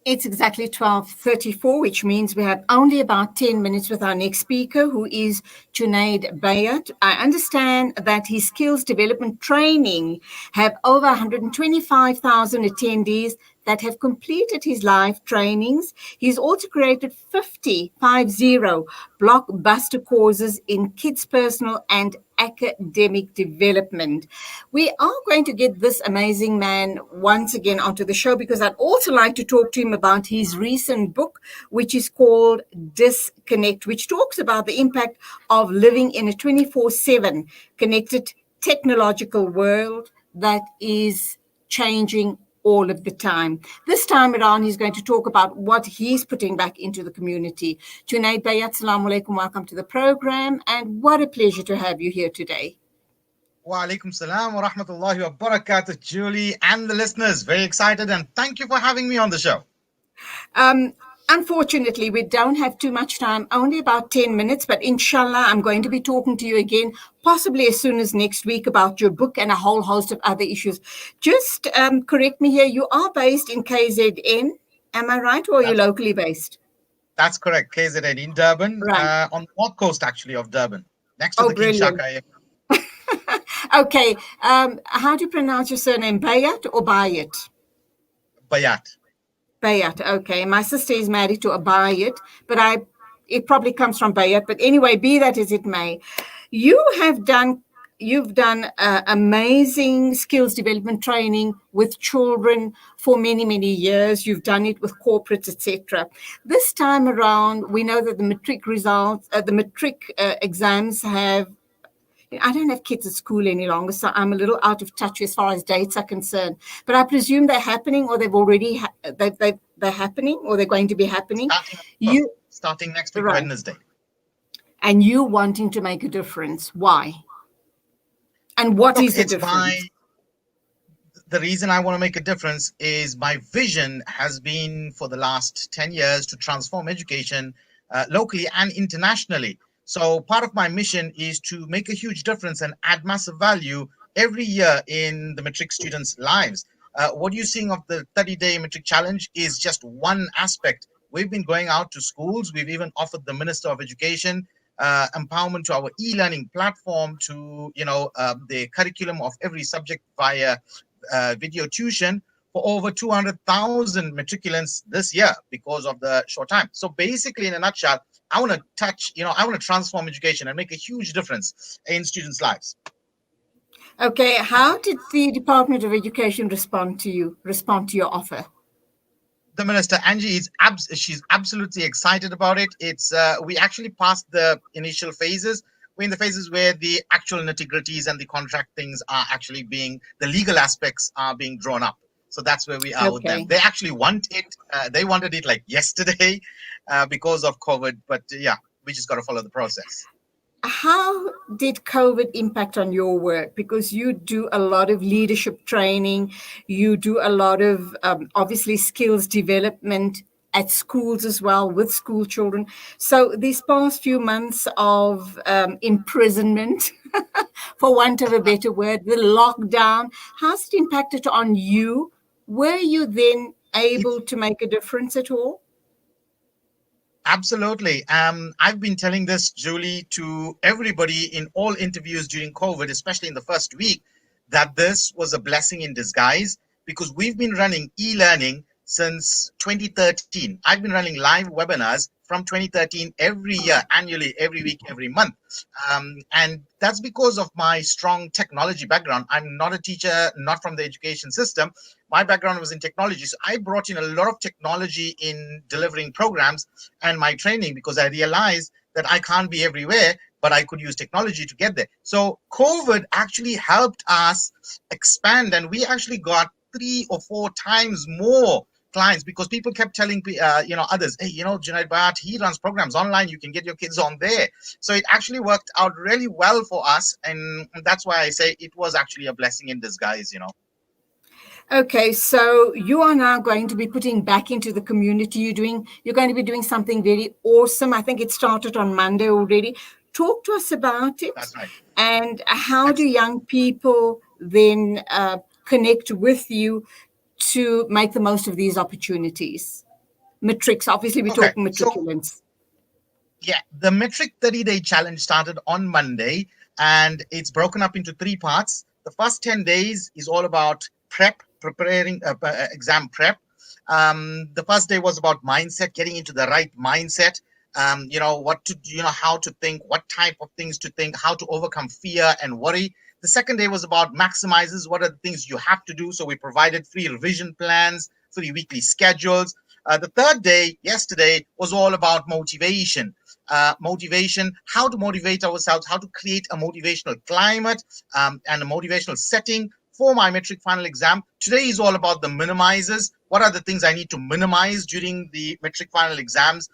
It's exactly 12:34, which means we have only about 10 minutes with our next speaker, who is Junaid Bayat. I understand that his skills development training have over 125,000 attendees that have completed his live trainings. He's also created 50 blockbuster courses in kids' personal and academic development. We are going to get this amazing man once again onto the show because I'd also like to talk to him about his recent book, which is called Disconnect, which talks about the impact of living in a 24/7 connected technological world that is changing all of the time. This time around, he's going to talk about what he's putting back into the community. Junaid Bayat, Assalamu alaikum, welcome to the program, and what a pleasure to have you here today. Wa alaikum salam wa rahmatullahi wa barakatuh, Julie and the listeners. Very excited, and thank you for having me on the show. Unfortunately, we don't have too much time, only about 10 minutes, but inshallah, I'm going to be talking to you again, possibly as soon as next week, about your book and a whole host of other issues. Just correct me here, you are based in KZN, am I right, or are you locally based? That's correct, KZN in Durban, Right. on the north coast actually of Durban, next to the King Brilliant. Shaka. Okay, how do you pronounce your surname, Bayat or Bayat? Bayat. Bayat, okay. My sister is married to a Bayat, but it probably comes from Bayat. But anyway, be that as it may, you've done amazing skills development training with children for many, many years. You've done it with corporates, etc. This time around, we know that the matric results, the matric exams have. I don't have kids at school any longer, so I'm a little out of touch as far as dates are concerned. But I presume they're happening, or they've already they're happening, or they're going to be happening. Starting next week, right. Wednesday. And you wanting to make a difference? Why? And what is the difference? The reason I want to make a difference is my vision has been for the last 10 years to transform education locally and internationally. So part of my mission is to make a huge difference and add massive value every year in the matric students' lives. What you're seeing of the 30-day matric challenge is just one aspect. We've been going out to schools. We've even offered the Minister of Education empowerment to our e-learning platform to, the curriculum of every subject via video tuition for over 200,000 matriculants this year because of the short time. So basically, in a nutshell, I want to transform education and make a huge difference in students' lives. Okay, how did the Department of Education respond to your offer? The minister, Angie, she's absolutely excited about it. It's we actually passed the initial phases. We're in the phases where the actual nitty-gritties and the contract things are actually the legal aspects are being drawn up. So that's where we are with them. They actually want it. They wanted it like yesterday because of COVID. But yeah, we just got to follow the process. How did COVID impact on your work? Because you do a lot of leadership training. You do a lot of, obviously, skills development at schools as well with school children. So these past few months of imprisonment, for want of a better word, the lockdown, how's it impacted on you? Were you then able to make a difference at all? Absolutely. I've been telling this, Julie, to everybody in all interviews during COVID, especially in the first week, that this was a blessing in disguise because we've been running e-learning since 2013. I've been running live webinars from 2013 every year, annually, every week, every month. And that's because of my strong technology background. I'm not a teacher, not from the education system. My background was in technology. So I brought in a lot of technology in delivering programs and my training because I realized that I can't be everywhere, but I could use technology to get there. So COVID actually helped us expand, and we actually got 3 or 4 times more clients because people kept telling others, hey, Junaid Bayat, he runs programs online, you can get your kids on there. So it actually worked out really well for us, and that's why I say it was actually a blessing in disguise. Okay, so you are now going to be putting back into the community. You're going to be doing something very awesome. I think it started on Monday already. Talk to us about it. That's right. And how do young people then connect with you to make the most of these opportunities? Matrix, obviously, we're Okay, talking so matriculants. yeah, the metric 30-day challenge started on Monday, and it's broken up into three parts. The first 10 days is all about preparing exam prep. The first day was about mindset, getting into the right mindset. What to, how to think, what type of things to think, how to overcome fear and worry. The second day was about maximizes. What are the things you have to do? So we provided free revision plans, free weekly schedules. The third day, yesterday, was all about motivation. Motivation, how to motivate ourselves, how to create a motivational climate and a motivational setting for my metric final exam. Today is all about the minimizers. What are the things I need to minimize during the metric final exams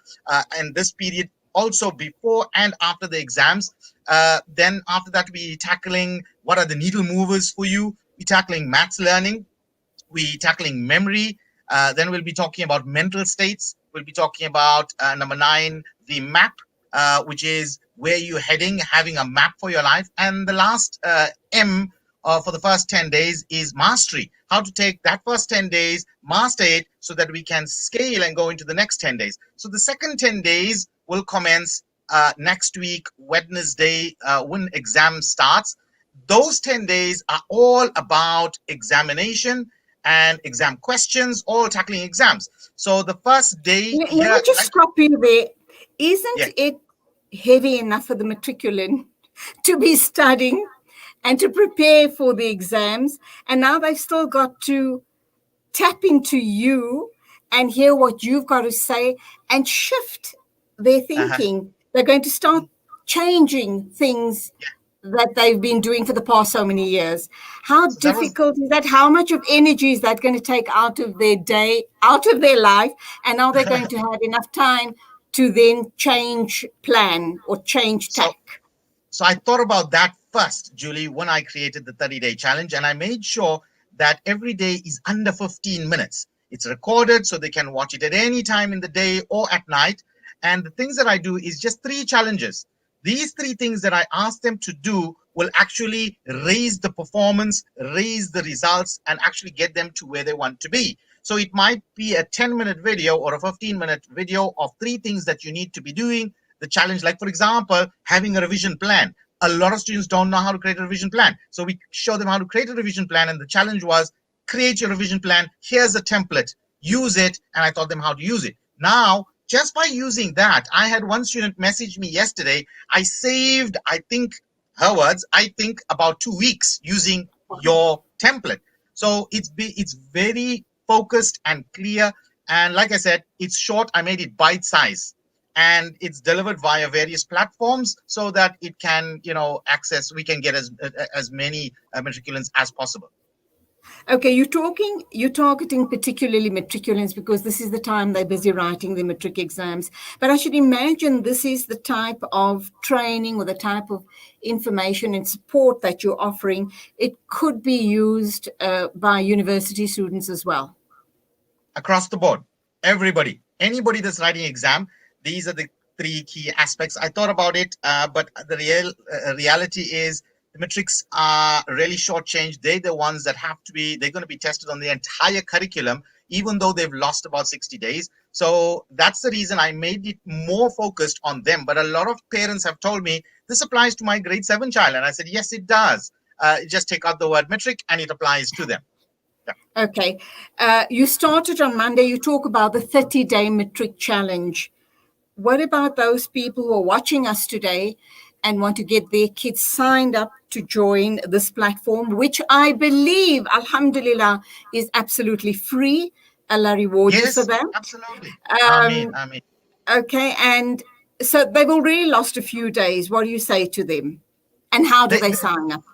and this period, also before and after the exams. Then after that, we tackling what are the needle movers for you. We tackling maths learning, we tackling memory. Then we'll be talking about mental states. We'll be talking about number 9, the map, which is where you're heading, having a map for your life. And the last M for the first 10 days is mastery. How to take that first 10 days, master it, so that we can scale and go into the next 10 days. So the second 10 days will commence next week, Wednesday, when exam starts. Those 10 days are all about examination and exam questions, all tackling exams. So the first day Let here, me just like, stop you there. Isn't yeah, it heavy enough for the matriculant to be studying and to prepare for the exams? And now they've still got to tap into you and hear what you've got to say and shift their uh-huh. thinking. They're going to start changing things that they've been doing for the past so many years. How So that was difficult is that? How much of energy is that going to take out of their day, out of their life? And are they going to have enough time to then change plan or change so. tack? So I thought about that first, Julie, when I created the 30-day challenge, and I made sure that every day is under 15 minutes. It's recorded so they can watch it at any time in the day or at night. And the things that I do is just 3 challenges. These 3 things that I ask them to do will actually raise the performance, raise the results, and actually get them to where they want to be. So it might be a 10-minute video or a 15-minute video of 3 things that you need to be doing. The challenge, like for example, having a revision plan. A lot of students don't know how to create a revision plan. So we show them how to create a revision plan. And the challenge was create your revision plan. Here's a template, use it. And I taught them how to use it. Now, just by using that, I had one student message me yesterday. I saved, I think, her words, I think about 2 weeks using your template. So it's very focused and clear. And like I said, it's short. I made it bite size, and it's delivered via various platforms so that it can, access, we can get as many matriculants as possible. Okay, you're targeting particularly matriculants because this is the time they're busy writing their matric exams. But I should imagine this is the type of training or the type of information and support that you're offering. It could be used by university students as well. Across the board, everybody, anybody that's writing exam, these are the 3 key aspects. I thought about it, but the reality is the metrics are really shortchanged. They're the ones that they're going to be tested on the entire curriculum, even though they've lost about 60 days. So that's the reason I made it more focused on them. But a lot of parents have told me this applies to my grade 7 child. And I said, yes, it does. Just take out the word metric and it applies to them. Okay. You started on Monday. You talk about the 30-day matric challenge. What about those people who are watching us today and want to get their kids signed up to join this platform, which I believe, alhamdulillah, is absolutely free? Allah reward you for Yes, that. absolutely. Um, I mean, okay. And so they've already lost a few days. What do you say to them? And how do they, they sign up?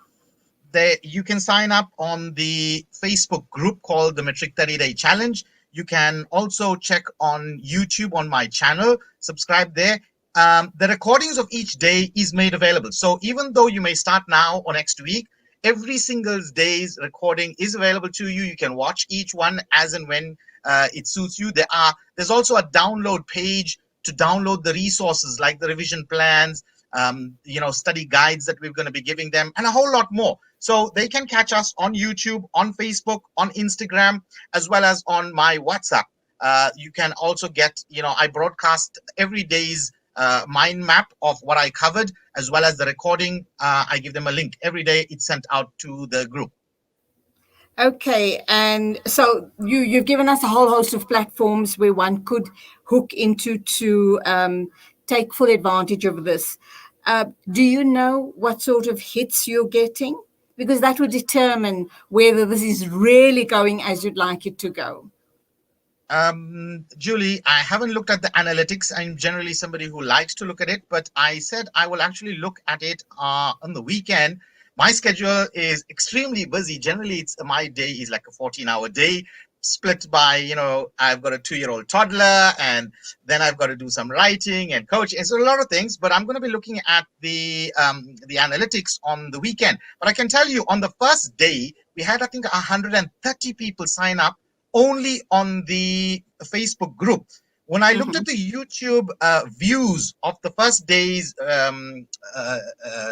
you can sign up on the Facebook group called the Metric 30-Day Challenge. You can also check on YouTube on my channel, subscribe there. The recordings of each day is made available. So even though you may start now or next week, every single day's recording is available to you. You can watch each one as and when it suits you. There's also a download page to download the resources like the revision plans, study guides that we're going to be giving them, and a whole lot more. So they can catch us on YouTube, on Facebook, on Instagram, as well as on my WhatsApp. You can also get, I broadcast every day's mind map of what I covered, as well as the recording. I give them a link every day. It's sent out to the group. Okay, and so you've given us a whole host of platforms where one could hook into to take full advantage of this. Do you know what sort of hits you're getting? Because that would determine whether this is really going as you'd like it to go. Julie, I haven't looked at the analytics. I'm generally somebody who likes to look at it, but I said I will actually look at it on the weekend. My schedule is extremely busy. Generally, my day is like a 14-hour day, split by, I've got a 2-year-old toddler, and then I've got to do some writing and coaching. It's a lot of things, but I'm going to be looking at the analytics on the weekend. But I can tell you, on the first day, we had, I think, 130 people sign up only on the Facebook group. When I looked at the YouTube views of the first day's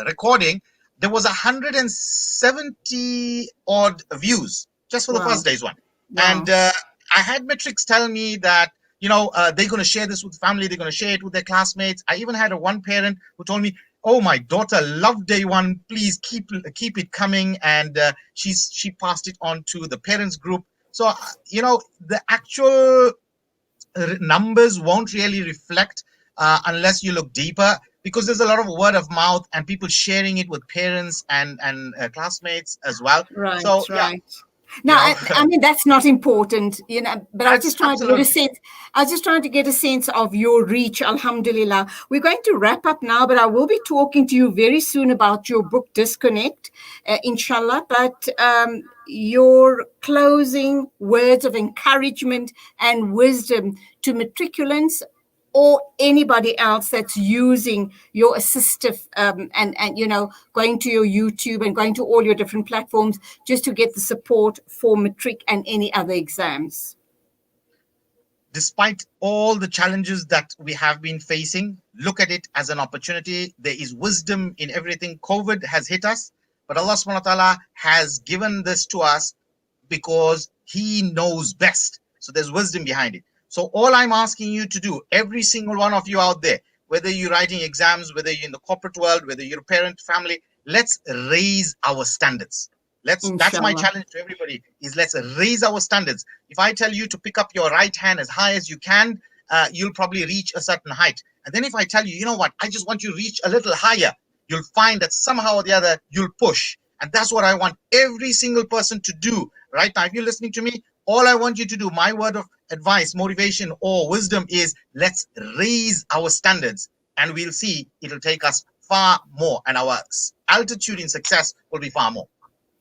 recording, there was 170 odd views just for the first day's one. Wow. And I had metrics tell me that, they're going to share this with family. They're going to share it with their classmates. I even had one parent who told me, "Oh, my daughter loved day one. Please keep it coming." And she passed it on to the parents group. So, the actual numbers won't really reflect unless you look deeper, because there's a lot of word of mouth and people sharing it with parents and classmates as well. Right, so, right. No, I mean, that's not important, but I was just trying to get a sense. I was just trying to get a sense of your reach. Alhamdulillah. We're going to wrap up now, but I will be talking to you very soon about your book, Disconnect, inshallah. But your closing words of encouragement and wisdom to matriculants or anybody else that's using your assistive and going to your YouTube and going to all your different platforms just to get the support for matric and any other exams. Despite all the challenges that we have been facing, look at it as an opportunity. There is wisdom in everything. COVID has hit us, but Allah subhanahu wa ta'ala has given this to us because He knows best. So there's wisdom behind it. So all I'm asking you to do, every single one of you out there, whether you're writing exams, whether you're in the corporate world, whether you're a parent, family, let's raise our standards. That's my challenge to everybody, is let's raise our standards. If I tell you to pick up your right hand as high as you can, you'll probably reach a certain height. And then if I tell you, you know what, I just want you to reach a little higher, you'll find that somehow or the other, you'll push. And that's what I want every single person to do right now. If you're listening to me, all I want you to do, my word of advice, motivation, or wisdom is, let's raise our standards, and we'll see it'll take us far more, and our altitude in success will be far more.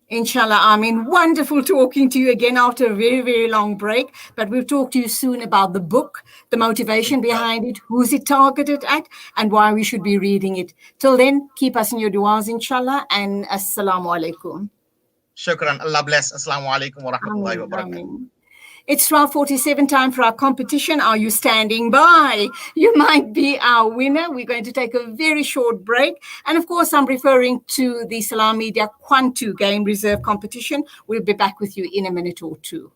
Inshallah, Amin. Wonderful talking to you again after a very, very long break. But we'll talk to you soon about the book, the motivation behind it, who's it targeted at, and why we should be reading it. Till then, keep us in your du'as, inshallah, and assalamu alaikum. Shukran. Allah bless. Assalamu alaikum wa rahmatullahi wa barakatuh. It's 12:47, time for our competition. Are you standing by? You might be our winner. We're going to take a very short break. And of course, I'm referring to the Salam Media Quantu Game Reserve competition. We'll be back with you in a minute or two.